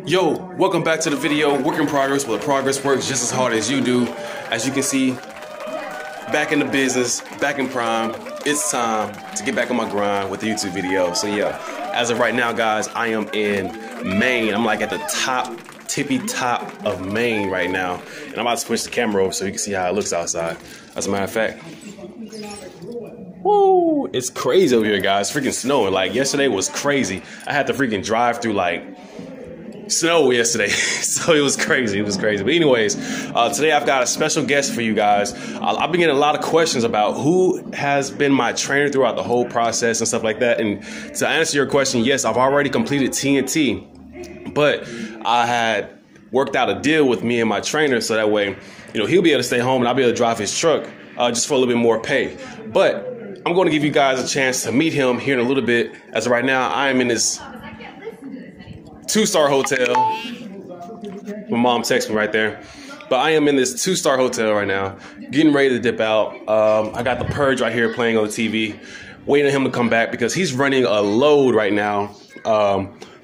Yo, welcome back to the video. Work in progress, where progress works just as hard as you do. As you can see, back in the business, back in Prime. It's time to get back on my grind with the YouTube video. So yeah, as of right now, guys, I am in Maine. I'm like at the tippy top of Maine right now. And I'm about to switch the camera over so you can see how it looks outside. As a matter of fact, woo, it's crazy over here, guys. Freaking snowing. Like yesterday was crazy. I had to freaking drive through like snow yesterday. So it was crazy. But anyways, today I've got a special guest for you guys. I've been getting a lot of questions about who has been my trainer throughout the whole process and stuff like that. And to answer your question, yes, I've already completed TNT, but I had worked out a deal with me and my trainer so that way, you know, he'll be able to stay home and I'll be able to drive his truck just for a little bit more pay. But I'm going to give you guys a chance to meet him here in a little bit. As of right now, I am in this 2-star hotel. My mom texted me right there. But I am in this 2-star hotel right now, getting ready to dip out. I got The Purge right here playing on the TV, waiting on him to come back because he's running a load right now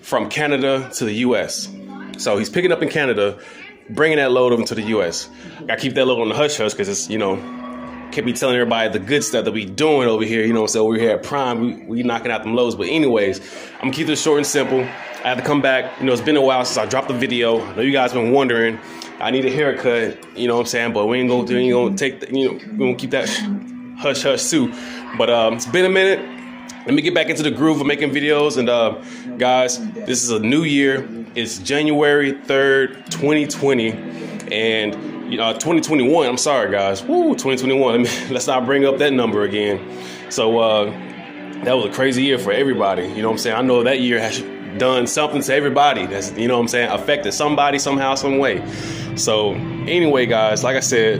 from Canada to the U.S. So he's picking up in Canada, bringing that load over to the U.S. I got to keep that load on the hush-hush because it's, you know, can't be telling everybody the good stuff that we doing over here, you know. So we're here at Prime, we knocking out them lows. But anyways, I'm gonna keep this short and simple. I had to come back. You know, it's been a while since I dropped the video. I know you guys been wondering. I need a haircut, you know what I'm saying? But we ain't gonna take the, you know, we gonna keep that hush hush too. But it's been a minute. Let me get back into the groove of making videos. And guys, this is a new year. It's January 3rd, 2020, and 2021. I'm sorry, guys. Woo, 2021. Let's not bring up that number again. So that was a crazy year for everybody. You know what I'm saying? I know that year has done something to everybody. That's, you know what I'm saying, affected somebody somehow, some way. So anyway, guys, like I said,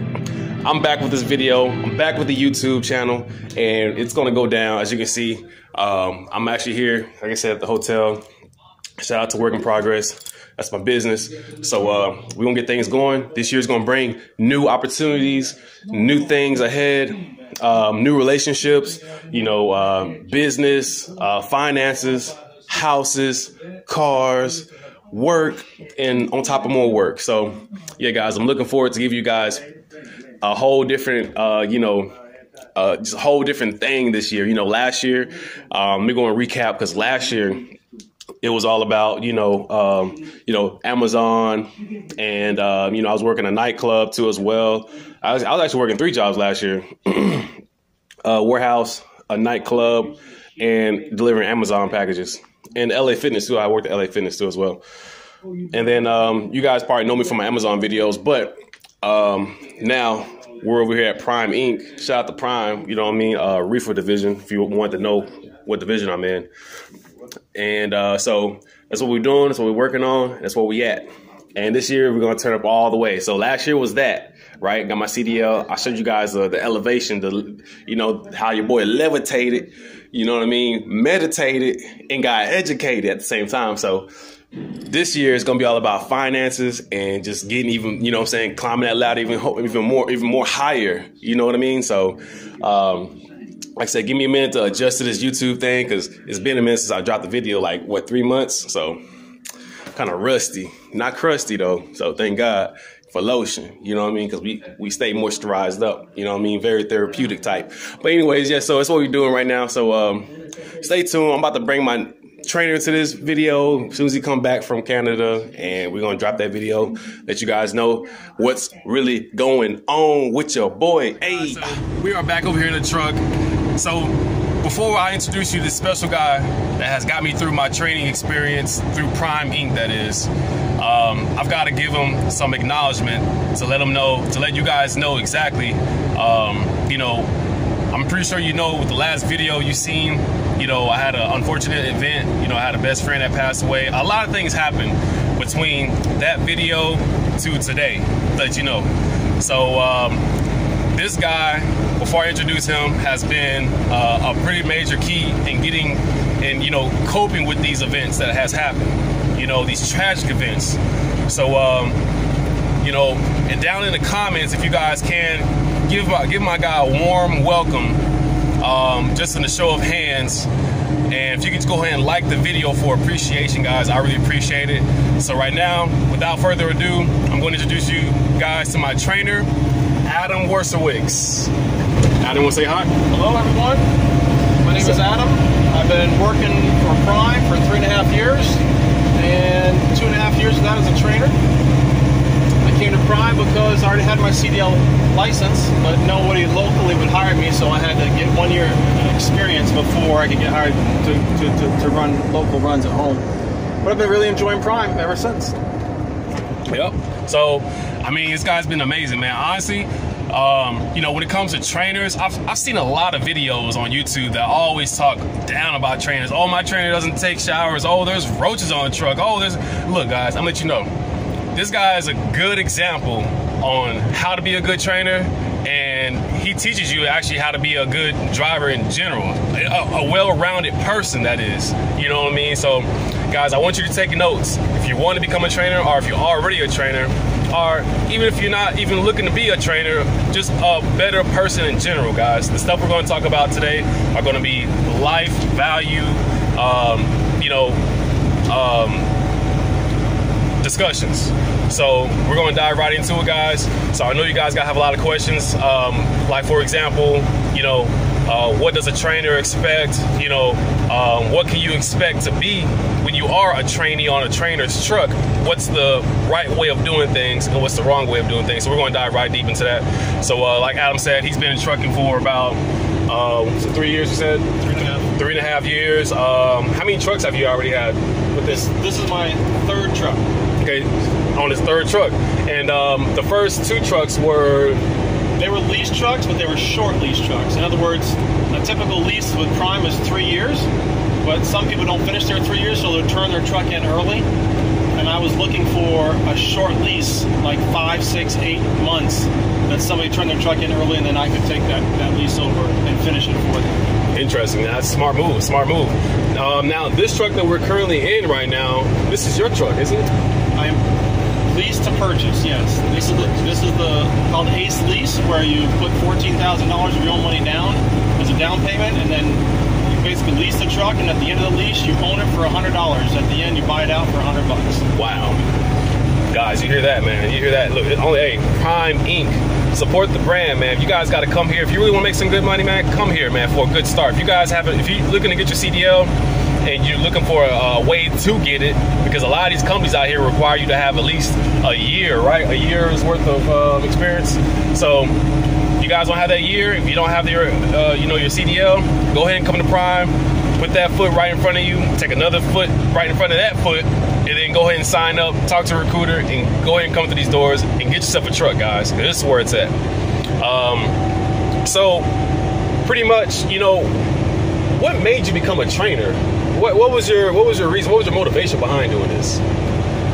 I'm back with this video. I'm back with the YouTube channel, and it's gonna go down. As you can see, I'm actually here, like I said, at the hotel. Shout out to Work in Progress. That's my business. So we're going to get things going. This year's going to bring new opportunities, new things ahead, new relationships, you know, business, finances, houses, cars, work, and on top of more work. So, yeah, guys, I'm looking forward to give you guys a whole different, just a whole different thing this year. You know, last year, we're going to recap because last year, it was all about, Amazon, and, I was working a nightclub too as well. I was actually working 3 jobs last year, a warehouse, a nightclub, and delivering Amazon packages. And LA Fitness too. I worked at LA Fitness too as well. And then you guys probably know me from my Amazon videos, but now we're over here at Prime Inc. Shout out to Prime, you know what I mean? Reefer division, if you want to know what division I'm in. And so that's what we're doing. That's what we're working on. That's where we at. And this year we're going to turn up all the way. So last year was that, right? Got my CDL. I showed you guys the elevation, how your boy levitated, you know what I mean? Meditated and got educated at the same time. So this year is going to be all about finances and just getting even, you know what I'm saying, climbing that ladder even more higher. You know what I mean? So, like I said, give me a minute to adjust to this YouTube thing because it's been a minute since I dropped the video, like, 3 months? So, kind of rusty. Not crusty, though. So, thank God for lotion, you know what I mean? Because we stay moisturized up, you know what I mean? Very therapeutic type. But anyways, yeah, so that's what we're doing right now. So, stay tuned. I'm about to bring my trainer to this video as soon as he come back from Canada, and we're going to drop that video, let you guys know what's really going on with your boy. Hey, so we are back over here in the truck. So before I introduce you to this special guy that has got me through my training experience through Prime Inc, that is, I've got to give him some acknowledgement to let him know, to let you guys know exactly, I'm pretty sure you know with the last video you seen, I had an unfortunate event. I had a best friend that passed away. A lot of things happened between that video to today, that you know. So this guy, before I introduce him, has been a pretty major key in getting and coping with these events that has happened. These tragic events. So and down in the comments, if you guys can give my guy a warm welcome, just in a show of hands. And if you could just go ahead and like the video for appreciation, guys, I really appreciate it. So right now, without further ado, I'm going to introduce you guys to my trainer, Adam Wersowicz. Adam, want to say hi? Hello, everyone. My name is Adam. I've been working for Prime for 3.5 years, and 2.5 years of that as a trainer. I came to Prime because I already had my CDL license, but nobody locally would hire me, so I had to get 1 year experience before I could get hired to run local runs at home. But I've been really enjoying Prime ever since. Yep. So, I mean, this guy's been amazing, man. Honestly, you know, when it comes to trainers, I've seen a lot of videos on YouTube that always talk down about trainers. Oh, my trainer doesn't take showers. Oh, there's roaches on the truck. Oh, look, guys, I'm gonna let you know. This guy is a good example on how to be a good trainer, and he teaches you actually how to be a good driver in general, a well-rounded person, that is. You know what I mean? So, guys, I want you to take notes. If you want to become a trainer, or if you're already a trainer, or even if you're not even looking to be a trainer, just a better person in general, guys. The stuff we're going to talk about today are going to be life, value, you know, discussions. So we're going to dive right into it, guys. So I know you guys got to have a lot of questions. Like, for example, you know, what does a trainer expect? You know, what can you expect to be when you are a trainee on a trainer's truck? What's the right way of doing things and what's the wrong way of doing things? So we're going to dive right deep into that. So like Adam said, he's been in trucking for about 3 years, you said? 3.5 years. How many trucks have you already had with this? This is my third truck. Okay, on his third truck. And the first 2 trucks were... They were lease trucks, but they were short lease trucks. In other words, a typical lease with Prime is 3 years, but some people don't finish their 3 years, so they'll turn their truck in early. And I was looking for a short lease, like 5, 6, 8 months, that somebody turned their truck in early, and then I could take that lease over and finish it for them. Interesting. That's a smart move. Smart move. Now, this truck that we're currently in right now, this is your truck, isn't it? I am lease to purchase. Yes. This is the called ACE lease, where you put $14,000 of your own money down as a down payment, and then you basically lease the truck, and at the end of the lease, you own it for $100. At the end, you buy it out for $100. Wow. Guys, you hear that, man? You hear that? Look, only Prime Inc. Support the brand, man. You guys got to come here. If you really want to make some good money, man, come here, man, for a good start. If you guys have if you're looking to get your CDL and you're looking for a way to get it, because a lot of these companies out here require you to have at least a year, right? A year's worth of experience. So you guys don't have that year. If you don't have your, you know, your CDL, go ahead and come to Prime. Put that foot right in front of you. Take another foot right in front of that foot, and then go ahead and sign up, talk to a recruiter, and go ahead and come to these doors and get yourself a truck, guys. This is where it's at. So pretty much, you know, what made you become a trainer? What was your reason? What was your motivation behind doing this?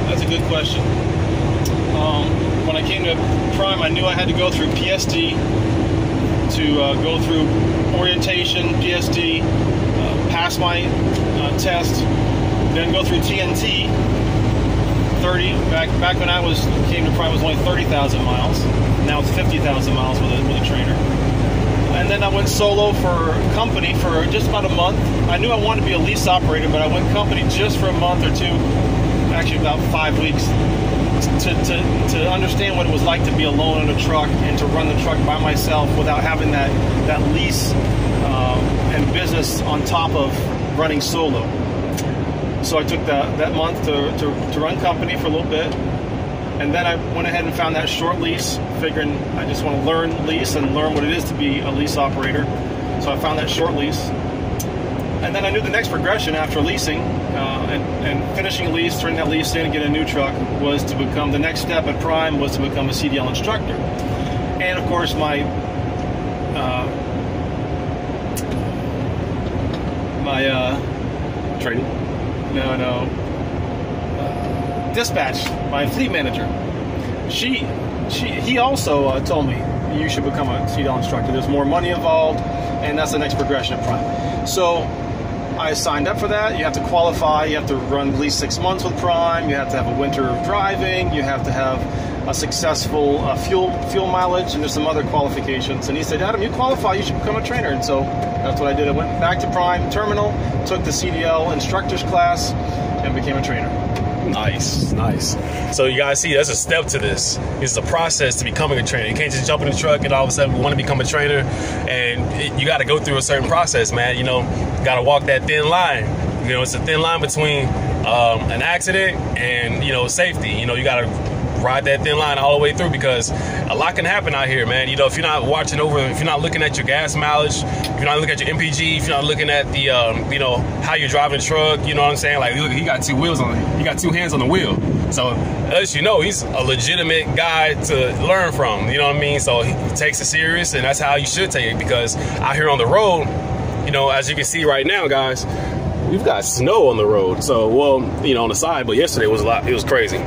That's a good question. When I came to Prime, I knew I had to go through PSD, to go through orientation, PSD, pass my test, then go through TNT. 30 back when I came to Prime, it was only 30,000 miles. Now it's 50,000 miles with a trainer. And then I went solo for company for just about a month. I knew I wanted to be a lease operator, but I went company just for a month or 2, actually about 5 weeks, to understand what it was like to be alone in a truck and to run the truck by myself without having that lease and business on top of running solo. So I took that month to run company for a little bit. And then I went ahead and found that short lease, figuring I just want to learn lease and learn what it is to be a lease operator. So I found that short lease. And then I knew the next progression after leasing and finishing a lease, turning that lease in and getting a new truck was to become, the next step at Prime was to become a CDL instructor. And of course my Training? Dispatch, my fleet manager. He also told me you should become a CDL instructor. There's more money involved, and that's the next progression at Prime. So I signed up for that. You have to qualify. You have to run at least 6 months with Prime. You have to have a winter of driving. You have to have a successful fuel mileage, and there's some other qualifications. And he said, Adam, you qualify, you should become a trainer. And so that's what I did. I went back to Prime Terminal, took the CDL instructor's class, and became a trainer. Nice, nice. So you guys see, there's a step to this. It's a process to becoming a trainer. You can't just jump in the truck and all of a sudden want to become a trainer. And you got to go through a certain process, man. You know, got to walk that thin line. You know, it's a thin line between an accident and, you know, safety. You know, you got to ride that thin line all the way through, because a lot can happen out here, man. You know, if you're not watching over, if you're not looking at your gas mileage, if you're not looking at your MPG, if you're not looking at the, you know, how you're driving the truck, you know what I'm saying? Like, look, he got two wheels on it. He got two hands on the wheel. So, as you know, he's a legitimate guy to learn from, you know what I mean? So he takes it serious, and that's how you should take it, because out here on the road, you know, as you can see right now, guys, we've got snow on the road. So, well, you know, on the side, but yesterday was it was crazy.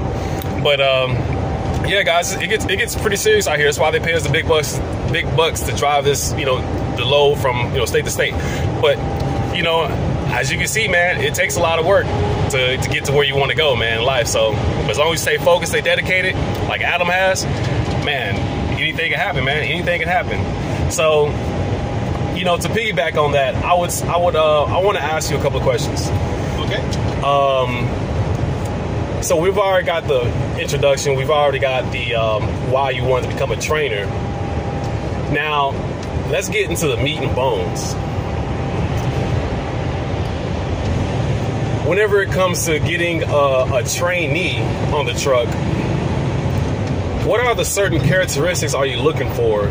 But yeah, guys, it gets pretty serious out here. That's why they pay us the big bucks to drive this, you know, the load from, you know, state to state. But, you know, as you can see, man, it takes a lot of work to get to where you want to go, man, in life. So as long as you stay focused, stay dedicated, like Adam has, man, anything can happen, man. Anything can happen. So, you know, to piggyback on that, I want to ask you a couple of questions. Okay. So we've already got the introduction. We've already got the why you wanted to become a trainer. Now, let's get into the meat and bones. Whenever it comes to getting a trainee on the truck, what are the certain characteristics are you looking for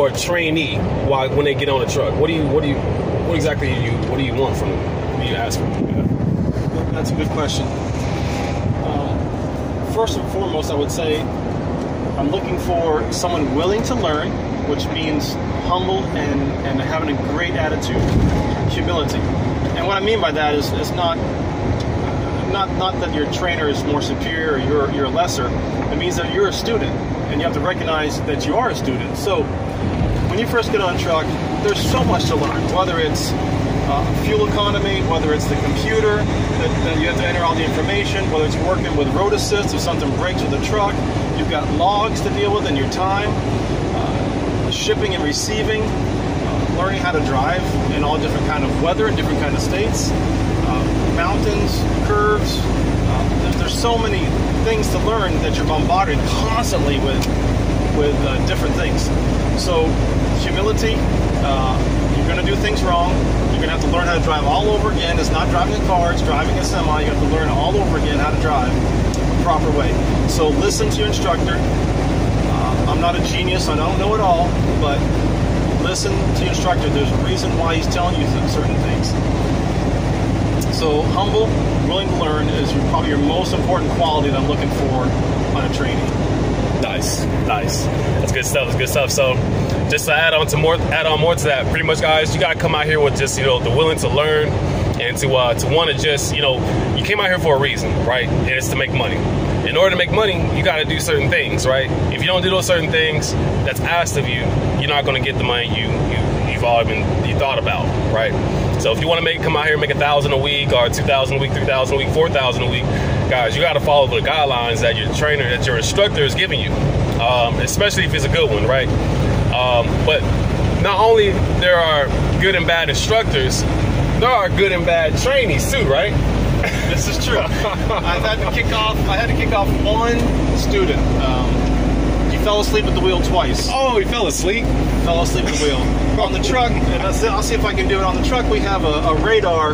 a trainee when they get on the truck? What exactly do you want from them? What do you ask for them? That's a good question. First and foremost, I would say I'm looking for someone willing to learn, which means humble and having a great attitude, humility. And what I mean by that is not that your trainer is more superior or you're lesser. It means that you're a student, and you have to recognize that you are a student. So when you first get on a truck, there's so much to learn, whether it's fuel economy, whether it's the computer that you have to enter all the information, whether it's working with road assist if something breaks with the truck. You've got logs to deal with in your time, shipping and receiving, learning how to drive in all different kind of weather in different kind of states, mountains, curves. There's so many things to learn that you're bombarded constantly with different things. So humility, you're going to do things wrong. You're going to have to learn how to drive all over again. It's not driving a car, it's driving a semi. You have to learn all over again how to drive the proper way. So listen to your instructor. I'm not a genius, I don't know it all, but listen to your instructor. There's a reason why he's telling you certain things. So humble, willing to learn is probably your most important quality that I'm looking for on a trainee. Nice. That's good stuff. That's good stuff. So, just to add on more to that, pretty much, guys, you gotta come out here with just, you know, the willing to learn and to want to just, you know, you came out here for a reason, right? And it's to make money. In order to make money, you gotta do certain things, right? If you don't do those certain things that's asked of you, you're not gonna get the money you thought about, right? So if you want to come out here and make $1,000 a week, or $2,000 a week, $3,000 a week, $4,000 a week, guys, you got to follow the guidelines that your trainer, that your instructor is giving you, especially if it's a good one, right? But not only there are good and bad instructors, there are good and bad trainees too, right? This is true. I had to kick off one student. He fell asleep at the wheel twice. Oh, he fell asleep? Fell asleep at the wheel. On the truck, and I'll see if I can do it. On the truck, we have a radar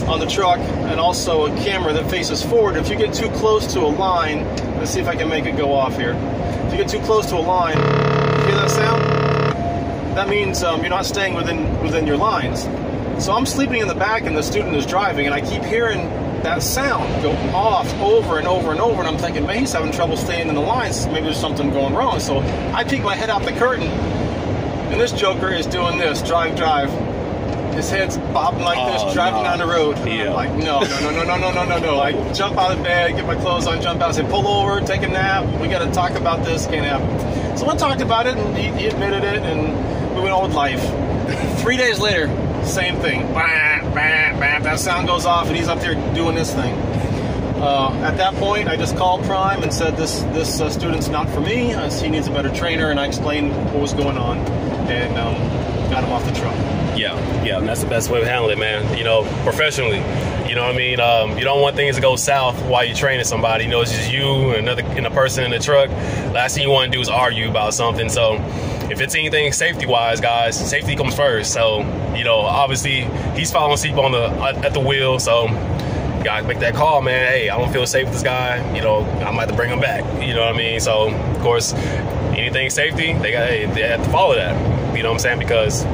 on the truck and also a camera that faces forward. If you get too close to a line, let's see if I can make it go off here. If you get too close to a line, hear that sound? That means you're not staying within your lines. So I'm sleeping in the back and the student is driving, and I keep hearing that sound go off over and over and over, and I'm thinking, man, he's having trouble staying in the lines. Maybe there's something going wrong. So I peek my head out the curtain, and this joker is doing this, drive. His head's bobbing like this, driving down the road. Yeah. I'm like, no. I jump out of bed, get my clothes on, jump out, say, pull over, take a nap. We got to talk about this. Can't happen. So I talked about it, and he admitted it, and we went on with life. 3 days later, same thing. Bah, bah, bah, that sound goes off, and he's up there doing this thing. At that point, I just called Prime and said this student's not for me. He needs a better trainer, and I explained what was going on, and got him off the truck. Yeah, and that's the best way to handle it, man. You know, professionally. You know what I mean? You don't want things to go south while you're training somebody. You know, it's just you and a person in the truck. Last thing you want to do is argue about something. So if it's anything safety-wise, guys, safety comes first. So, you know, obviously he's falling asleep at the wheel. So you gotta make that call, man. Hey, I don't feel safe with this guy. You know, I might have to bring him back. You know what I mean? So, of course, anything safety, they have to follow that. You know what I'm saying? Because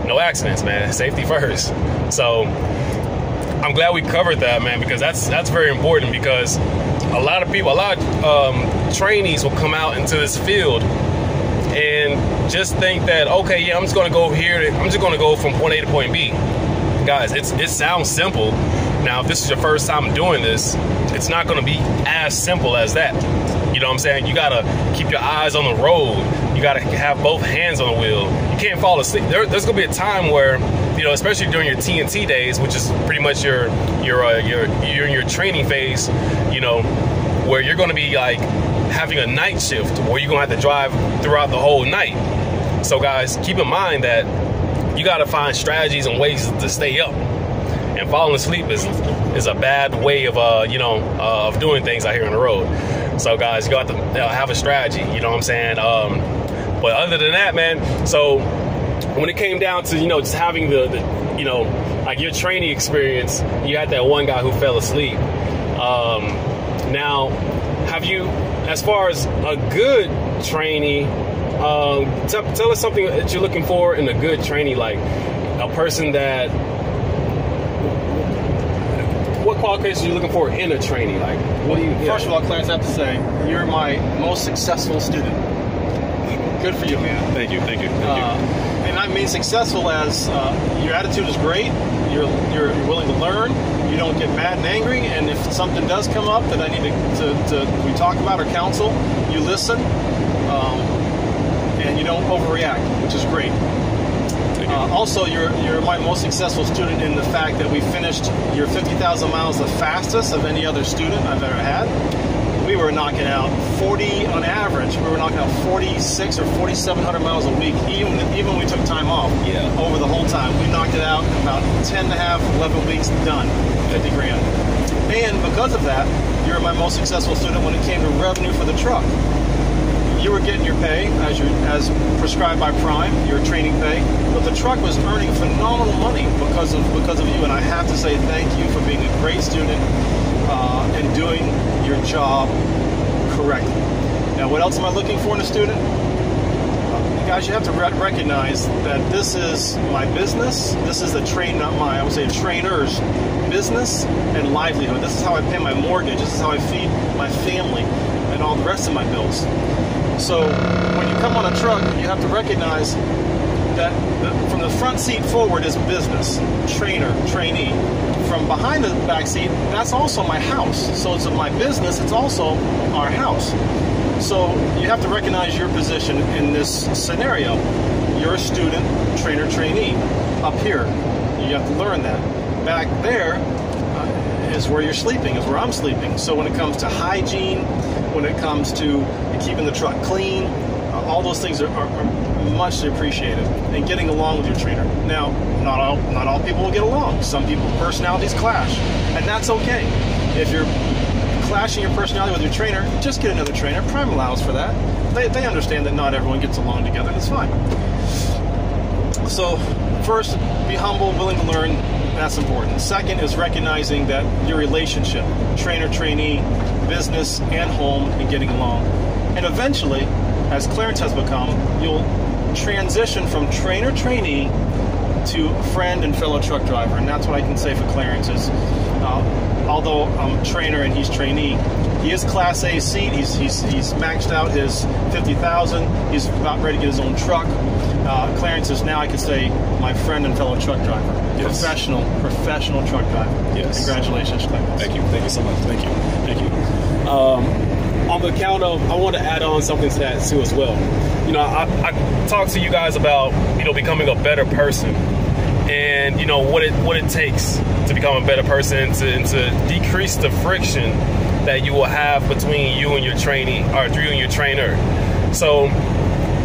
no accidents, man. Safety first. So I'm glad we covered that, man, because that's very important, because a lot of trainees will come out into this field and just think that, okay, yeah, I'm just going to go over here. I'm just going to go from point A to point B. Guys, it sounds simple. Now, if this is your first time doing this, it's not going to be as simple as that. You know what I'm saying? You got to keep your eyes on the road. You got to have both hands on the wheel. You can't fall asleep. There's going to be a time where, you know, especially during your TNT days, which is pretty much you're in your training phase, you know, where you're going to be like having a night shift where you're going to have to drive throughout the whole night. So guys, keep in mind that you got to find strategies and ways to stay up. And falling asleep is a bad way of of doing things out here on the road. So guys, you got to have a strategy. You know what I'm saying? But other than that, man. So when it came down to just having the like your training experience, you had that one guy who fell asleep. Now, have you, as far as a good trainee, tell us something that you're looking for in a good trainee, like a person that. What qualifications are you looking for in a trainee? Like, what do you? First of all, Clarence, I have to say you're my most successful student. Good for you, man. Thank you. And I mean successful as your attitude is great. You're willing to learn. You don't get mad and angry. And if something does come up that I need to we talk about or counsel, you listen, and you don't overreact, which is great. Also, you're my most successful student in the fact that we finished your 50,000 miles the fastest of any other student I've ever had. We were knocking out 40 on average. We were knocking out 46 or 4,700 miles a week, even when we took time off. Yeah. Over the whole time, we knocked it out in about 10 and a half, 11 weeks, done, 50 grand. And because of that, you're my most successful student when it came to revenue for the truck. You were getting your pay as prescribed by Prime, your training pay, but the truck was earning phenomenal money because of you. And I have to say thank you for being a great student and doing your job correctly. Now, what else am I looking for in a student? Guys, you have to recognize that this is my business. This is I would say trainer's business and livelihood. This is how I pay my mortgage. This is how I feed my family and all the rest of my bills. So when you come on a truck, you have to recognize that from the front seat forward is business, trainer, trainee. From behind the back seat, that's also my house. So it's my business, it's also our house. So you have to recognize your position in this scenario. You're a student, trainer, trainee. Up here, you have to learn that. Back there is where you're sleeping, is where I'm sleeping. So when it comes to hygiene, when it comes to keeping the truck clean, all those things are much appreciated, and getting along with your trainer. Now, not all people will get along. Some people's personalities clash, and that's okay. If you're clashing your personality with your trainer, just get another trainer. Prime allows for that. They understand that not everyone gets along together. That's fine. So first, be humble, willing to learn. That's important. Second is recognizing that your relationship, trainer, trainee, business, and home, and getting along. And eventually, as Clarence has become, you'll transition from trainer, trainee to friend and fellow truck driver. And that's what I can say for Clarence is, although I'm trainer and he's trainee, he is Class A seat. He's maxed out his 50,000. He's about ready to get his own truck. Clarence is now, I could say, my friend and fellow truck driver. Yes. Professional truck driver. Yes. Congratulations, Clarence. Thank you so much. Thank you. On the count of, I want to add on something to that too as well. I talk to you guys about, becoming a better person. and you know what it takes to become a better person, and to decrease the friction that you will have between you and your trainee, or you and your trainer. So,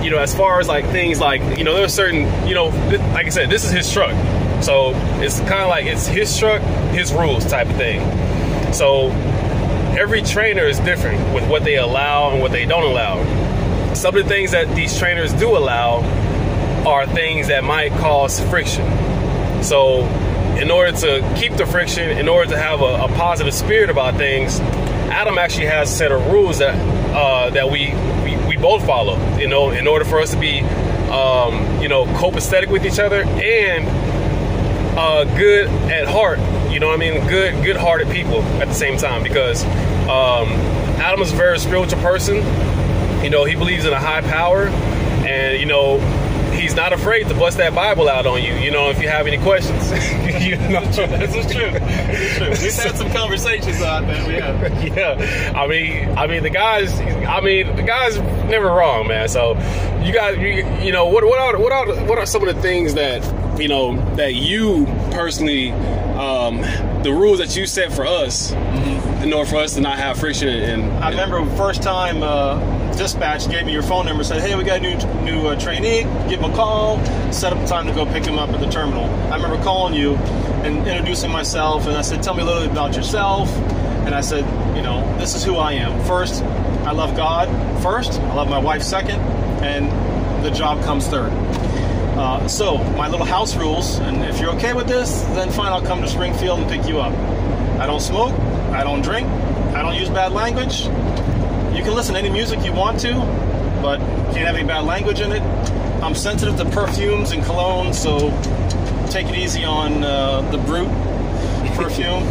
you know, as far as like things like, you know, there are certain, you know, like I said, this is his truck, so it's kind of like it's his truck, his rules type of thing. So every trainer is different with what they allow and what they don't allow. Some of the things that these trainers do allow are things that might cause friction. So in order to keep the friction, in order to have a positive spirit about things, Adam actually has a set of rules that that we both follow, you know, in order for us to be you know, copacetic with each other and good at heart, you know what I mean, good-hearted people at the same time, because Adam is a very spiritual person. You know, he believes in a high power, and you know, he's not afraid to bust that Bible out on you, you know, if you have any questions. You know? This is true. It's true. We've had some conversations on that. We have. Yeah. I mean, the guy's never wrong, man. So you guys, you know, what are some of the things that, you know, that you personally, the rules that you set for us, in order for us to not have friction? And I remember first time dispatch gave me your phone number, said, hey, we got a new trainee, give him a call, set up a time to go pick him up at the terminal. I remember calling you and introducing myself, and I said, tell me a little bit about yourself. And I said, you know, this is who I am. First, I love God first, I love my wife second, and the job comes third. So my little house rules, and if you're okay with this, then fine, I'll come to Springfield and pick you up. I don't smoke, I don't drink, I don't use bad language. You can listen to any music you want to, but can't have any bad language in it. I'm sensitive to perfumes and cologne, so take it easy on the Brute perfume.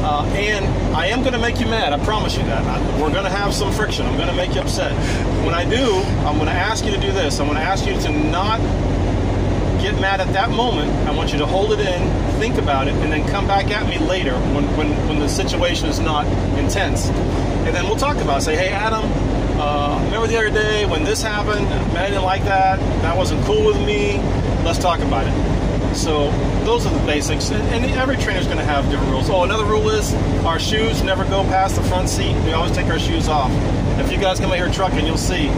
And I am going to make you mad, I promise you that. We're going to have some friction. I'm going to make you upset. When I do, I'm going to ask you to do this. I'm going to ask you to not get mad at that moment. I want you to hold it in, think about it, and then come back at me later when the situation is not intense. And then we'll talk about it. Say, hey, Adam, remember the other day when this happened? I didn't like that. That wasn't cool with me. Let's talk about it. So those are the basics. And every trainer's going to have different rules. Oh, another rule is our shoes never go past the front seat. We always take our shoes off. If you guys come out here trucking, you'll see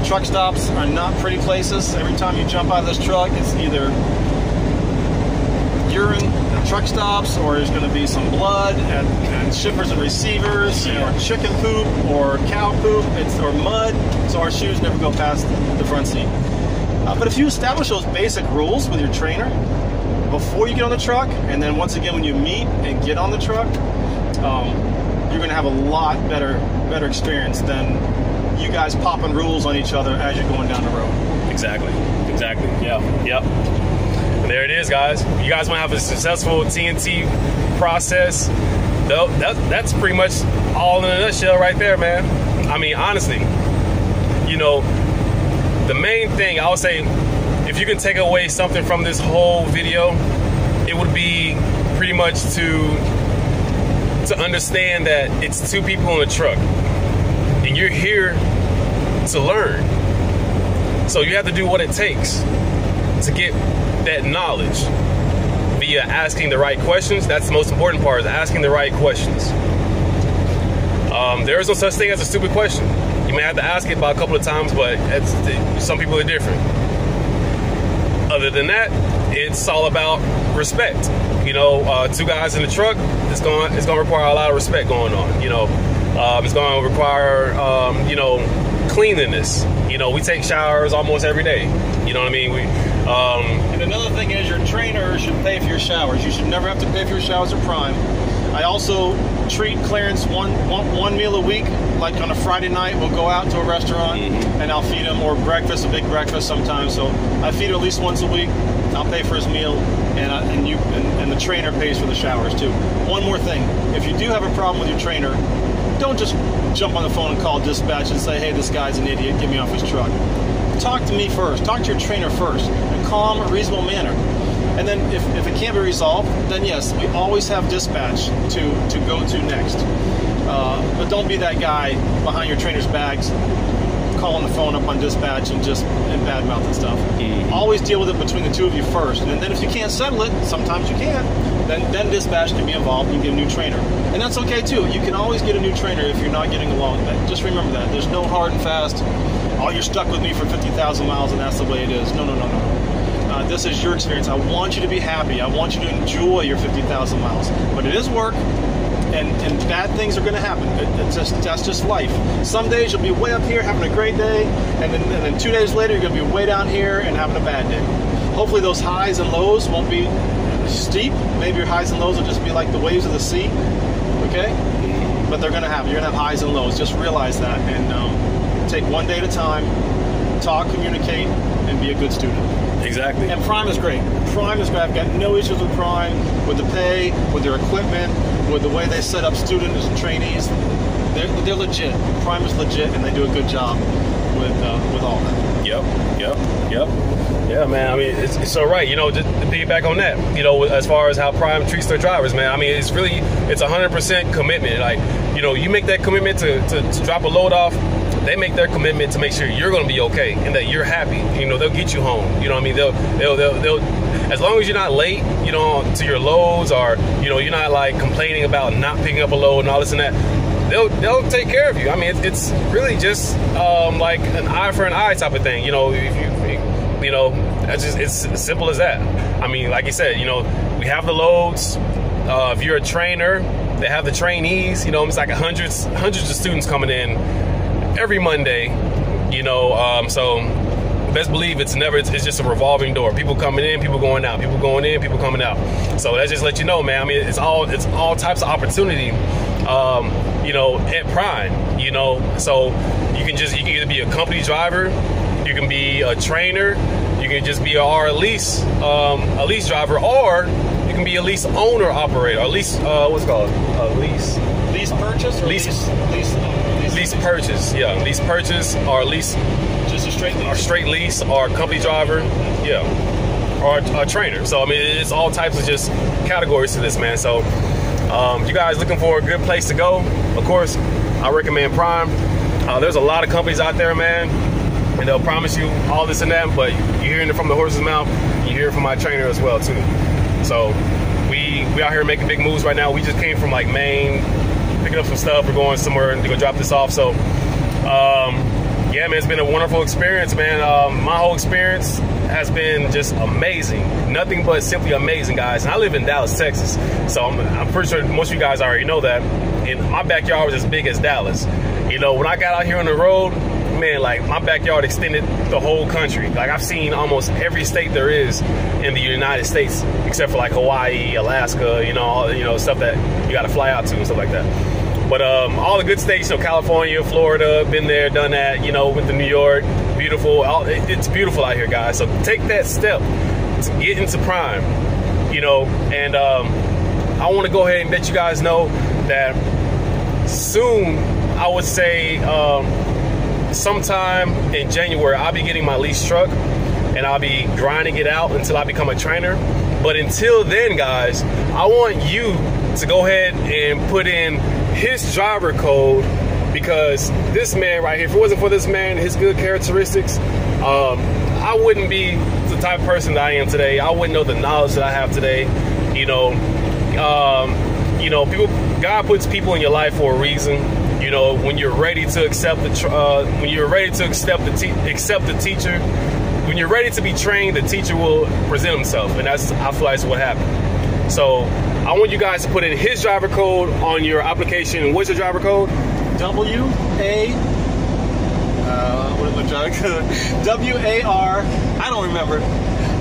truck stops are not pretty places. Every time you jump out of this truck, it's either urine at truck stops, or there's going to be some blood and shippers and receivers, or chicken poop, or cow poop, or mud. So our shoes never go past the front seat. But if you establish those basic rules with your trainer before you get on the truck, and then once again when you meet and get on the truck, you're going to have a lot better experience than you guys popping rules on each other as you're going down the road. Exactly. Yeah. Yep. And there it is, guys. You guys want to have a successful TNT process. That's pretty much all in a nutshell right there, man. I mean, honestly, you know, the main thing I would say, if you can take away something from this whole video, it would be pretty much to understand that it's two people in a truck, and you're here to learn. So you have to do what it takes to get that knowledge via asking the right questions. That's the most important part, is asking the right questions. There is no such thing as a stupid question. You may have to ask it about a couple of times, but some people are different. Other than that, it's all about respect. You know, two guys in the truck, it's going to require a lot of respect going on. You know, it's going to require, you know, cleanliness. You know, we take showers almost every day. You know what I mean? And another thing is, your trainer should pay for your showers. You should never have to pay for your showers at Prime. I also treat Clarence one meal a week. Like on a Friday night, we'll go out to a restaurant and I'll feed him, or breakfast, a big breakfast sometimes. So I feed him at least once a week. I'll pay for his meal, and the trainer pays for the showers too. One more thing: if you do have a problem with your trainer, don't just jump on the phone and call dispatch and say, "Hey, this guy's an idiot. Get me off his truck." Talk to me first. Talk to your trainer first, in a calm, reasonable manner. And then if it can't be resolved, then yes, we always have dispatch to go to next. But don't be that guy behind your trainer's bags calling the phone up on dispatch and just badmouth and stuff. Always deal with it between the two of you first, and then if you can't settle it, sometimes you can. Then dispatch can be involved. You can get a new trainer, and that's okay too. You can always get a new trainer if you're not getting along. Just remember that. There's no hard and fast. Oh, you're stuck with me for 50,000 miles, and that's the way it is. No. This is your experience. I want you to be happy. I want you to enjoy your 50,000 miles. But it is work, and bad things are going to happen. That's just life. Some days you'll be way up here having a great day, and then 2 days later you're going to be way down here and having a bad day. Hopefully those highs and lows won't be steep. Maybe your highs and lows will just be like the waves of the sea. Okay? But they're going to happen. You're going to have highs and lows. Just realize that, and take one day at a time. Talk, communicate, and be a good student. Exactly. And Prime is great. Prime is great. I've got no issues with Prime, with the pay, with their equipment, with the way they set up students and trainees. They're legit. Prime is legit, and they do a good job with all that. Yep. Yeah, man. I mean, it's so right. You know, just to piggyback on that. You know, as far as how Prime treats their drivers, man. I mean, it's 100% commitment. Like, you know, you make that commitment to drop a load off. They make their commitment to make sure you're going to be okay and that you're happy. You know, they'll get you home. You know what I mean? They'll as long as you're not late, you know, to your loads, or, you know, you're not like complaining about not picking up a load and all this and that. They'll take care of you. I mean, it's really just like an eye for an eye type of thing. You know, you know, it's as simple as that. I mean, like you said, you know, we have the loads. If you're a trainer, they have the trainees. You know, it's like hundreds of students coming in every Monday. You know, so best believe it's just a revolving door. People coming in, people going out, people going in, people coming out. So that just let you know, man. I mean, it's all types of opportunity. You know, at Prime, you know, so you can either be a company driver, you can be a trainer, you can just be a lease driver, or you can be a lease owner operator, or lease what's it called, lease purchase, or lease purchase, yeah, lease purchase, or lease, just a straight lease, or company driver, yeah, or a trainer. So I mean, it's all types of just categories to this, man. So you guys looking for a good place to go, of course, I recommend Prime. There's a lot of companies out there, man, and they'll promise you all this and that, but you're hearing it from the horse's mouth. You hear it from my trainer as well too. So we out here making big moves right now. We just came from like Maine, picking up some stuff. We're going somewhere to go drop this off. So yeah, man, it's been a wonderful experience, man. My whole experience has been just amazing. Nothing but simply amazing, guys. And I live in Dallas, Texas. So I'm pretty sure most of you guys already know that. And my backyard was as big as Dallas. You know, when I got out here on the road, man, like my backyard extended the whole country. Like I've seen almost every state there is in the United States, except for like Hawaii, Alaska, you know, stuff that you got to fly out to and stuff like that. But all the good states, you know, California, Florida, been there, done that, you know, went to New York, beautiful. It's beautiful out here, guys. So take that step to get into Prime, you know, and I want to go ahead and let you guys know that soon, I would say sometime in January, I'll be getting my lease truck and I'll be grinding it out until I become a trainer. But until then, guys, I want you to go ahead and put in his driver code, because this man right here, if it wasn't for this man, his good characteristics, I wouldn't be the type of person that I am today. I wouldn't know the knowledge that I have today. You know, God puts people in your life for a reason. You know, when you're ready to accept the teacher, when you're ready to be trained, the teacher will present himself, and I feel like that's what happened. So I want you guys to put in his driver code on your application. What's your driver code? What is my driver code? W-A-R, I don't remember.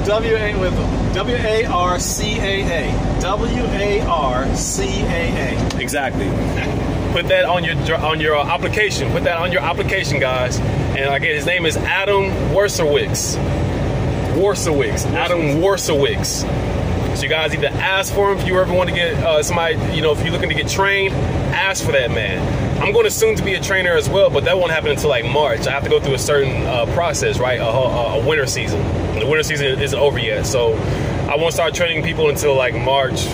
W-A-R-C-A-A. W-A-R-C-A-A. Exactly. Put that on your application. Put that on your application, guys. And again, his name is Adam Worsowicz. Adam Worsowicz. So you guys either ask for him if you ever want to get somebody, you know, if you're looking to get trained, ask for that man. I'm going to soon to be a trainer as well, but that won't happen until like March. I have to go through a certain process, right? A winter season. The winter season isn't over yet, so I won't start training people until like March,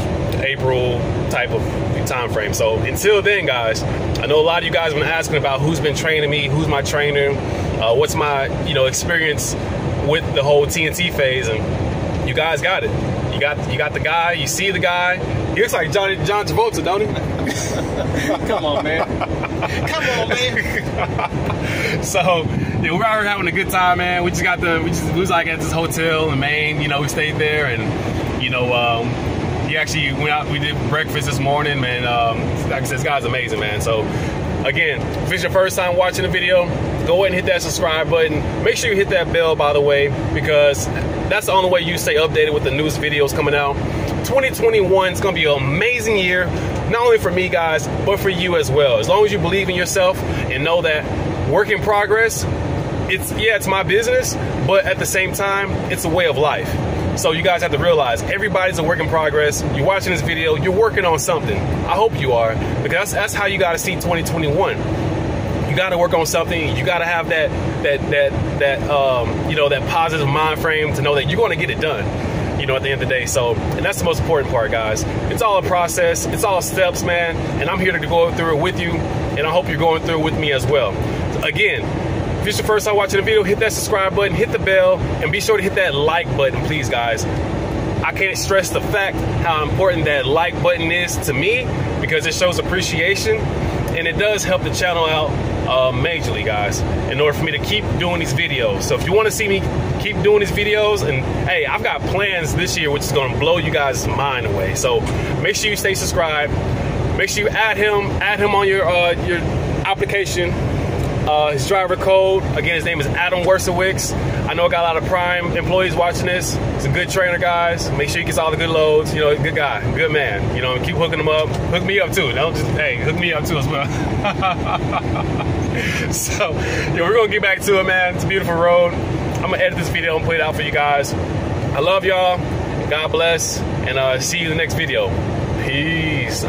April type of time frame. So until then, guys, I know a lot of you guys have been asking about who's been training me, who's my trainer. what's my, you know, experience with the whole TNT phase, and you guys got it. You got the guy. You see the guy. He looks like John Travolta, don't he? Come on, man. Come on, man. So yeah, we're out here having a good time, man. We was like at this hotel in Maine. You know, we stayed there, and you know, he actually went out. We did breakfast this morning, man. Like I said, this guy's amazing, man. So again, if it's your first time watching the video, go ahead and hit that subscribe button. Make sure you hit that bell, by the way, because that's the only way you stay updated with the newest videos coming out. 2021 is going to be an amazing year, not only for me, guys, but for you as well. As long as you believe in yourself and know that work in progress, it's my business, but at the same time, it's a way of life. So you guys have to realize everybody's a work in progress. You're watching this video, you're working on something. I hope you are, because that's how you got to see 2021. You got to work on something. You got to have that you know, that positive mind frame to know that you're going to get it done, you know, at the end of the day. So, and that's the most important part, guys. It's all a process. It's all steps, man. And I'm here to go through it with you, and I hope you're going through it with me as well. Again, if it's your first time watching the video, hit that subscribe button, hit the bell, and be sure to hit that like button, please, guys. I can't stress the fact how important that like button is to me, because it shows appreciation, and it does help the channel out majorly, guys, in order for me to keep doing these videos. So if you want to see me keep doing these videos, and hey, I've got plans this year which is going to blow you guys' mind away. So make sure you stay subscribed. Make sure you add him on your application. His driver code, again, his name is Adam Wersowicz. I know I got a lot of Prime employees watching this. He's a good trainer, guys. Make sure he gets all the good loads. You know, good guy, good man. You know, keep hooking him up. Hook me up too. Don't just, hey, hook me up too as well. So, yeah, we're gonna get back to it, man. It's a beautiful road. I'm gonna edit this video and put it out for you guys. I love y'all. God bless, and see you in the next video. Peace.